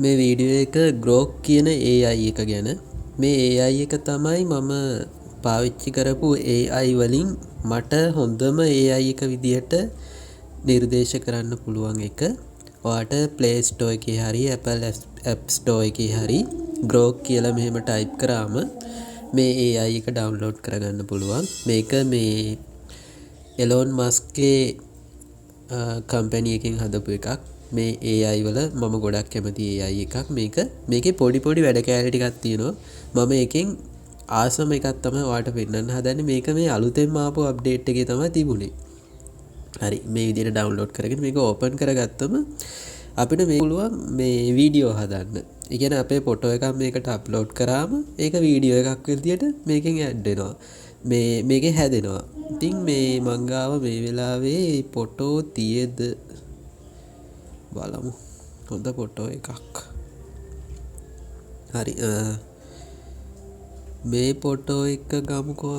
මේ වීඩියෝ එක ග්‍රෝක් කියන AI එක ගැන. මේ AI එක තමයි මම පාවිච්චි කරපු AI වලින් මට හොඳම AI එක විදිහට නිර්දේශ කරන්න පුළුවන් එක. ඔයාට Play Store එකේ හරි Apple App Store එකේ හරි ග්‍රෝක් කියලා මෙහෙම ටයිප් කරාම මේ AI එක ඩවුන්ලෝඩ් කරගන්න පුළුවන්. මේක මේ එලෝන් මස්ක්ගේ කම්පැනි එකෙන් හදපු එකක්. මේ AI වල මම ගොඩක් කැමති AI එකක් මේක. මේකේ පොඩි වැඩ කෑලි ටිකක් තියෙනවා. මම එකෙන් ආසම එකක් තමයි ඔයාලට පෙන්නන්න හදන්නේ. මේක මේ අලුතෙන්ම ආපු අප්ඩේට් එකේ තමයි තිබුණේ. හරි මේ විදිහට ඩවුන්ලෝඩ් කරගෙන මේක ඕපන් කරගත්තම අපිට මේ පුළුවන් මේ වීඩියෝ හදන්න. ඒ කියන්නේ අපේ ෆොටෝ එකක් මේකට අප්ලෝඩ් කරාම ඒක වීඩියෝ එකක් විදියට මේකෙන් ඇඩ් වෙනවා. මේකේ හැදෙනවා. ඉතින් මේ මං ගාව මේ වෙලාවේ ෆොටෝ තියෙද බලමු. හොඳ ෆොටෝ එකක්. හරි මේ ෆොටෝ එක ගමුකෝ.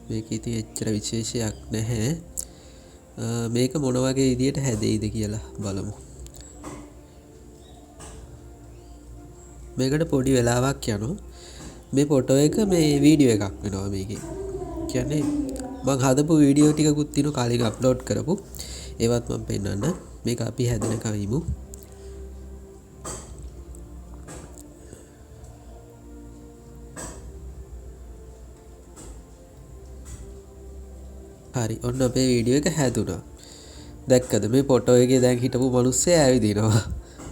මේක ඉතින් එච්චර විශේෂයක් නැහැ. මේක මොන වගේ විදියට හැදෙයිද කියලා බලමු. මේකට පොඩි වෙලාවක් යනවා. මේ ෆොටෝ එක මේ වීඩියෝ එකක් වෙනවා මේකේ. කියන්නේ මම හදපු වීඩියෝ ටිකකුත් තියෙනවා කාලෙක අප්ලෝඩ් කරපු. ඒවත් මම පෙන්නන්න. මේක අපි හැදෙනකම් ඉමු. හරි ඔන්න අපේ වීඩියෝ එක හැදුනා. දැක්කද මේ ෆොටෝ එකේ දැන් හිටපු මිනිස්සයා ඇවිදිනවා.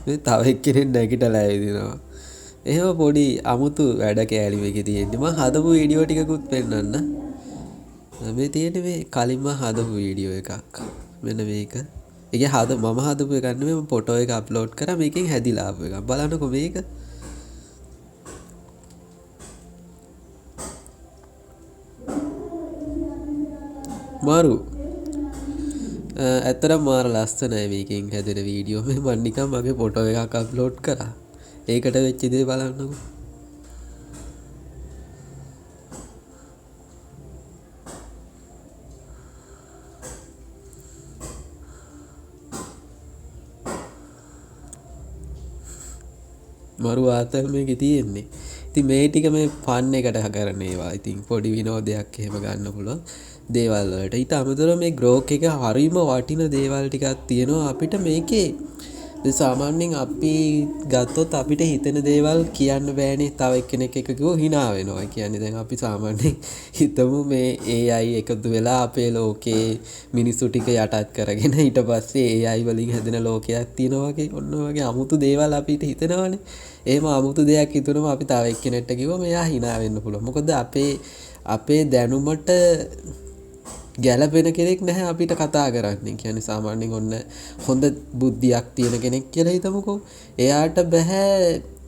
මේ තව එක්කෙනෙක් නැගිටලා ඇවිදිනවා. එහෙම පොඩි අමුතු වැඩ කෑලි මේකේ තියෙන්නේ. මම හදපු වීඩියෝ ටිකකුත් පෙන්නන්න. මේ තියෙන්නේ මේ කලින්ම හදපු වීඩියෝ එකක්. මෙන්න මේක. ඒකේ මම හදපු එකක් නෙමෙයි මම ෆොටෝ එක අප්ලෝඩ් කරා මේකෙන් හැදිලා ආපු එකක්. බලන්නකෝ මේක. මාරු ඇත්තටම මාර ලස්සනයි මේකෙන් හැදෙන වීඩියෝ. මේ මම නිකන් මගේ ෆොටෝ එකක් අප්ලෝඩ් කරා. ඒකට වෙච්ච දේ බලන්නකෝ. මරු ආතල් මේකේ තියෙන්නේ. ඉතින් මේ ටික මේ ෆන් එකට කරන ඒවා. ඉතින් පොඩි විනෝදයක් එහෙම ගන්න පුළුවන් දේවල් වලට. ඊට අමතරව මේ ග්‍රෝක් එක හරීම වටින දේවල් ටිකක් තියෙනවා අපිට මේකේ. සාමාන්‍යයෙන් අපි ගත්තොත් අපිට හිතෙන දේවල් කියන්න බෑනේ. තව එක්කෙනෙක් එක කිව්වොත් hina වෙනවා. කියන්නේ දැන් අපි සාමාන්‍යයෙන් හිතමු මේ AI එකතු වෙලා අපේ ලෝකේ මිනිස්සු ටික යටත් කරගෙන ඊට පස්සේ AI වලින් හැදෙන ලෝකයක් තියෙනවා වගේ ඔන්න වගේ අමුතු දේවල් අපිට හිතෙනවානේ. එහෙම අමුතු දෙයක් හිතුනම අපි තව එක්කෙනෙක්ට කිව්වම එයා hina වෙන්න පුළුවන්. මොකද අපේ දැනුමට ගැලපෙන කෙනෙක් නැහැ අපිට කතා කරන්න. කියන්නේ සාමාන්‍යයෙන් ඔන්න හොඳ බුද්ධියක් තියෙන කෙනෙක් කියලා හිතමුකෝ. එයාට බෑ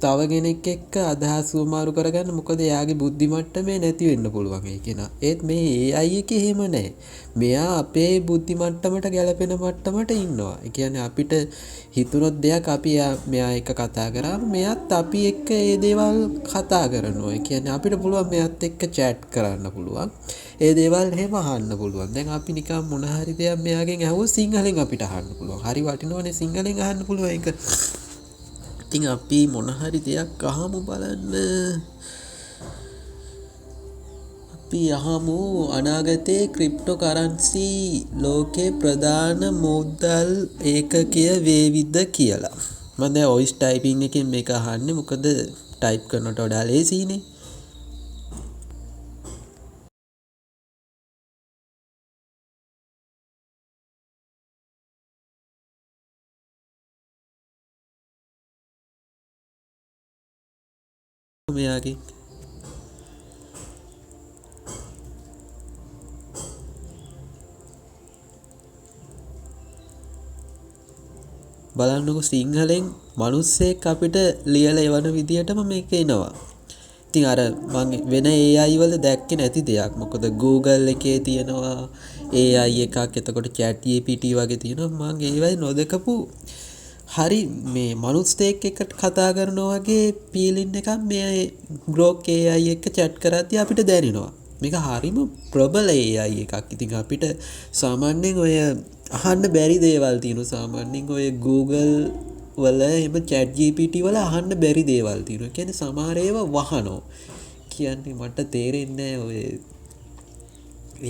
තව කෙනෙක් එක්ක අදහස් වමාරු කරගන්න. මොකද එයාගේ බුද්ධි මට්ටමේ නැති වෙන්න පුළුවන් ඒ කෙනා. ඒත් මේ AI එකේ එහෙම නැහැ. මෙයා අපේ බුද්ධි මට්ටමට ගැලපෙන මට්ටමට ඉන්නවා. ඒ කියන්නේ අපිට හිතුනොත් දෙයක් අපි මෙයා එක්ක කතා කරාම මෙයාත් අපි එක්ක ඒ දේවල් කතා කරනවා. ඒ කියන්නේ අපිට පුළුවන් මෙයාත් එක්ක chat කරන්න පුළුවන්. ඒ දේවල් එහෙම අහන්න පුළුවන්. දැන් අපි නිකන් මොන හරි දෙයක් මෙයාගෙන් අහුවොත් සිංහලෙන් අපිට අහන්න පුළුවන්. හරි වටිනවනේ සිංහලෙන් අහන්න පුළුවන් ඒක. ඉතින් අපි මොන හරි දෙයක් අහමු බලන්න. අපි අහමු අනාගතයේ ක්‍රිප්ටෝ කරන්සි ලෝකේ ප්‍රධාන මුදල් ඒකකය වේවිද කියලා. මම දැන් වොයිස් ටයිපින් එකෙන් මේක අහන්නේ. මොකද ටයිප් කරනකොට වඩා ලේසියිනේ. මෙයාගේ බලන්නකො සිංහලෙන් මිනිස්සෙක් අපිට ලියලා එවන විදියටම මේක එනවා. ඉතින් අර මම වෙන AI වල දැක්කේ නැති දෙයක්. මොකද Google එකේ තියෙනවා AI එකක්. එතකොට ChatGPT වගේ තියෙනවා. මම ඒවයි නොදකපු හරි මේ මනුස්සයෙක් එක්ක කතා කරනවා වගේ ෆීලින් එකක් මේ ග්‍රෝක් AI එක්ක chat කරද්දී අපිට දැනෙනවා. මේක හරිම ප්‍රබල AI එකක්. ඉතින් අපිට සාමාන්‍යයෙන් ඔය අහන්න බැරි දේවල් තියෙනවා. සාමාන්‍යයෙන් ඔය Google වල එහෙම chat GPT වල අහන්න බැරි දේවල් තියෙනවා. කියන්නේ සමහර ඒවා වහනවා. කියන්නේ මට තේරෙන්නේ ඔය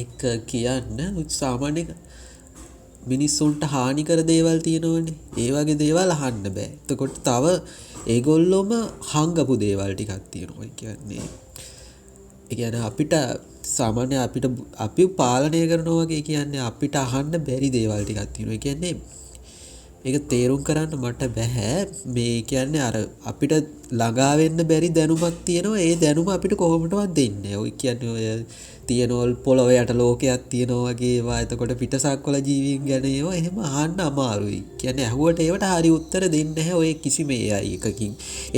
එක කියන්න සාමාන්‍ය මිනිස්සුන්ට හානි කර දේවල් තියෙනවනේ. ඒ වගේ දේවල් අහන්න බෑ. එතකොට තව ඒගොල්ලොම හංගපු දේවල් ටිකක් තියෙනවා. ඒ කියන්නේ අපිට සාමාන්‍ය අපි පාලනය කරනවා වගේ කියන්නේ අපිට අහන්න බැරි දේවල් ටිකක් තියෙනවා. ඒ කියන්නේ ඒක තේරුම් කරන්න මට බැහැ. මේ කියන්නේ අර අපිට ළඟා වෙන්න බැරි දැනුමක් තියෙනවා. ඒ දැනුම අපිට කොහොමදවත් දෙන්නේ. ඔය කියන්නේ ඔය තියෙනවල් පොළොව යට ලෝකයක් තියෙනවා වගේ ඒවා. එතකොට පිටසක්වල ජීවීන් ගැන ඒවා එහෙම අහන්න අමාරුයි. කියන්නේ ඇහුවට ඒවට හරි උත්තර දෙන්නේ නැහැ ඔය කිසිම AI එකකින්.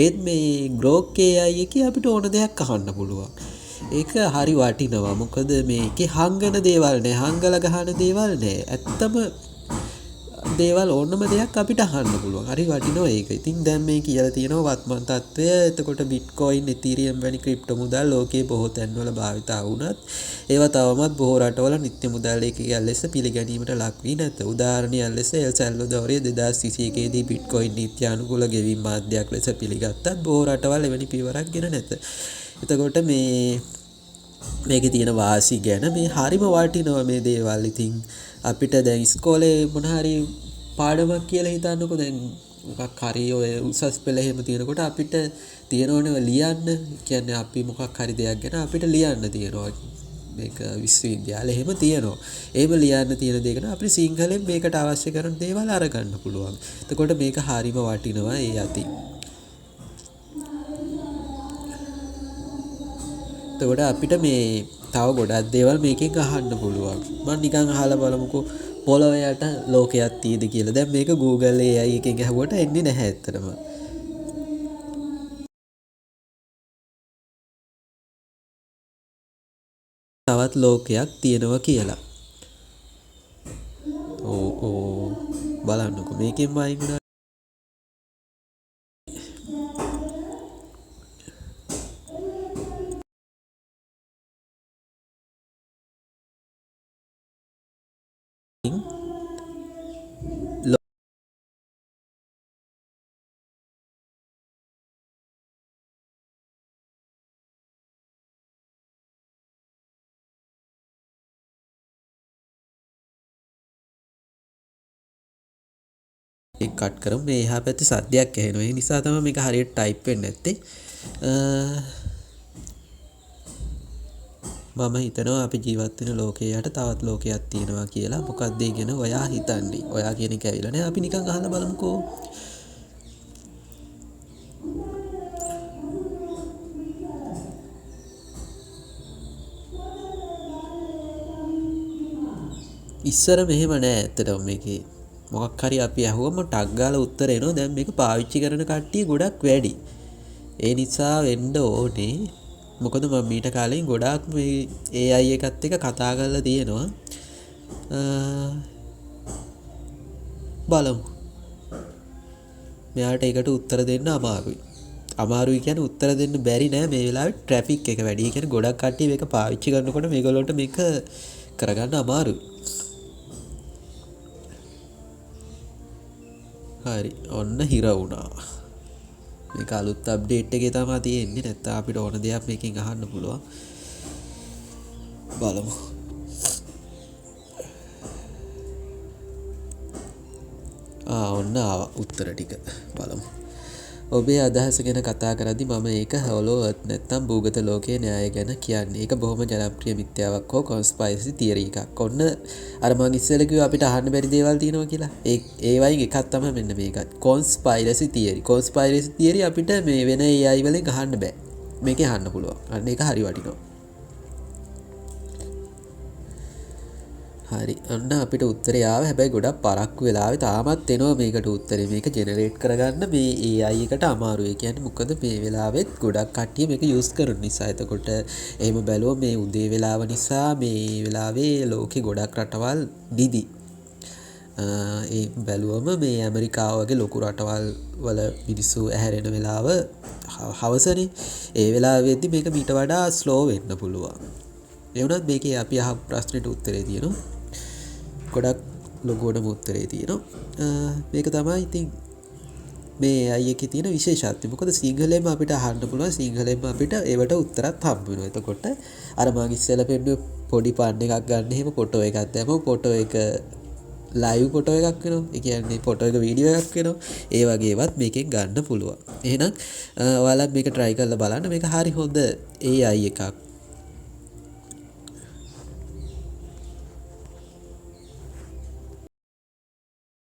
ඒත් මේ Grok AI එකේ අපිට ඕන දෙයක් අහන්න පුළුවන්. ඒක හරි වටිනවා. මොකද මේකේ හංගන දේවල් නෑ, හංගල ගහන දේවල් නෑ. ඇත්තම දේවල් ඕනම දෙයක් අපිට අහන්න පුළුවන්. හරි වටිනවා ඒක. ඉතින් දැන් මේ කියලා තියෙනවා වත්මන් තත්ත්වය. එතකොට Bitcoin, Ethereum වැනි ක්‍රිප්ටෝ මුදල් ලෝකයේ බොහෝ තැන්වල භාවිතා වුණත් ඒවා තවමත් බොහෝ රටවල නිත්‍ය මුදල් එකක ලෙස පිළිගැනීමට ලක් වී නැත. උදාහරණයක් ලෙස එල් සැල්වදෝරයේ 2021 දී Bitcoin නීත්‍යානුකූල ගෙවීම් මාධ්‍යයක් ලෙස පිළිගත්තත් බොහෝ රටවල් එවැනි පියවරක් ගෙන නැත. එතකොට මේකේ තියෙන වාසි ගැන මේ හරිම වටිනවා මේ දේවල්. ඉතින් අපිට දැන් ඉස්කෝලේ මොන හරි පාඩමක් කියලා හිතන්නකෝ. දැන් මොකක් හරි ඔය උසස් පෙළ එහෙම තියෙනකොට අපිට තියෙනවනේ ලියන්න. කියන්නේ අපි මොකක් හරි දෙයක් ගැන අපිට ලියන්න තියෙනවා. මේක විශ්වවිද්‍යාලේ එහෙම තියෙනවා. එහෙම ලියන්න තියෙන දේ ගැන අපිට සිංහලෙන් මේකට අවශ්‍ය කරන දේවල් අරගන්න පුළුවන්. එතකොට මේක හරිම වටිනවා ඒ අතින්. එතකොට අපිට මේ තව ගොඩක් දේවල් මේකෙන් අහන්න පුළුවන්. මම නිකන් අහලා බලමුකෝ පොළොව යට ලෝකයක් තියෙද කියලා. දැන් මේක Google AI එකෙන් අහුවට එන්නේ නැහැ ඇත්තටම. තවත් ලෝකයක් තියෙනවා කියලා. ඕ බලන්නකෝ මේකෙන් වයින් වුණා. කට් කරමු. මේ එහා පැත්තේ සද්දයක් ඇහෙනවා. ඒ නිසා තමයි මේක හරියට ටයිප් වෙන්නේ නැත්තේ. මම හිතනවා අපි ජීවත් වෙන ලෝකයේ යට තවත් ලෝකයක් තියෙනවා කියලා. මොකක්ද ඒ ගැන ඔයා හිතන්නේ? ඔයා කියන එක ඇවිල්ලා නෑ. අපි නිකන් අහලා බලමුකෝ. ඉස්සර මෙහෙම නෑ ඇත්තටම මේකේ. මොකක් හරි අපි අහුවම ටක් ගාලා උත්තර එනවා. දැන් මේක පාවිච්චි කරන කට්ටිය ගොඩක් වැඩි. ඒ නිසා වෙන්න ඕනේ. මොකද මම මීට කාලෙන් ගොඩාක් මේ AI එකත් එක්ක කතා කරලා තියෙනවා. බලමු. මෙයාට ඒකට උත්තර දෙන්න අමාරුයි. අමාරුයි කියන්නේ උත්තර දෙන්න බැරි නෑ මේ වෙලාවේ ට්‍රැෆික් එක වැඩි. ඒ කියන්නේ ගොඩක් කට්ටිය මේක පාවිච්චි කරනකොට මේගොල්ලන්ට මේක කරගන්න අමාරුයි. හරි ඔන්න හිර වුණා. මේක අලුත් අප්ඩේට් එකේ තමයි තියෙන්නේ. නැත්නම් අපිට ඕන දෙයක් මේකෙන් අහන්න පුළුවන්. බලමු. ඔන්න ආවා උත්තර ටික. බලමු. ඔබේ අදහස ගැන කතා කරද්දී මම ඒක හොලෝ අර්ත් නැත්නම් භූගත ලෝකයේ න්‍යාය ගැන කියන්නේ. ඒක බොහොම ජනප්‍රිය මිත්‍යාවක් හෝ කොන්ස්පයිරසි තියරි එකක්. ඔන්න අර මං ඉස්සෙල්ලා කිව්වා අපිට අහන්න බැරි දේවල් තියෙනවා කියලා. ඒ වයින් එකක් තමයි මෙන්න මේක. කොන්ස්පයිරසි තියරි. කොන්ස්පයිරසි තියරි අපිට මේ වෙන AI වලින් අහන්න බෑ. මේකේ අහන්න පුළුවන්. අන්න ඒක හරි වටිනවා. හරි ඔන්න අපිට උත්තරේ ආව. හැබැයි ගොඩක් පරක්කු වෙලාවේ තාමත් එනවා මේකට උත්තරේ. මේක ජෙනරේට් කරගන්න මේ AI එකට අමාරුයි. කියන්නේ මොකද මේ වෙලාවෙත් ගොඩක් කට්ටිය මේක යූස් කරන නිසා. එතකොට එහෙම බැලුවොත් මේ උදේ වෙලාව නිසා මේ වෙලාවේ ලෝකේ ගොඩක් රටවල් නිදි. ඒ බැලුවම මේ ඇමරිකාව වගේ ලොකු රටවල් වල මිනිස්සු ඇහැරෙන වෙලාව හවසනේ. ඒ වෙලාවෙදී මේක මීට වඩා ස්ලෝ වෙන්න පුළුවන්. ඒ වුණත් මේකේ අපි අහපු ප්‍රශ්නෙට උත්තරේ තියෙනවා. ගොඩක් ලොකුවටම උත්තරේ තියෙනවා. මේක තමයි ඉතින් මේ AI එකේ තියෙන විශේෂත්වය. මොකද සිංහලෙන්ම අපිට අහන්න පුළුවන්, සිංහලෙන්ම අපිට ඒවට උත්තරත් හම්බ වෙනවා. එතකොට අර මම ඉස්සෙල්ලා පෙන්නුවේ පොඩි පන් එකක් ගන්න එහෙම ෆොටෝ එකක් දැම්මම ෆොටෝ එක ලයිව් ෆොටෝ එකක් වෙනවා. ඒ කියන්නේ ෆොටෝ එක වීඩියෝ එකක් වෙනවා. ඒ වගේවත් මේකෙන් ගන්න පුළුවන්. එහෙනම් ඔයාලා මේක try කරලා බලන්න. මේක හරි හොඳ AI එකක්.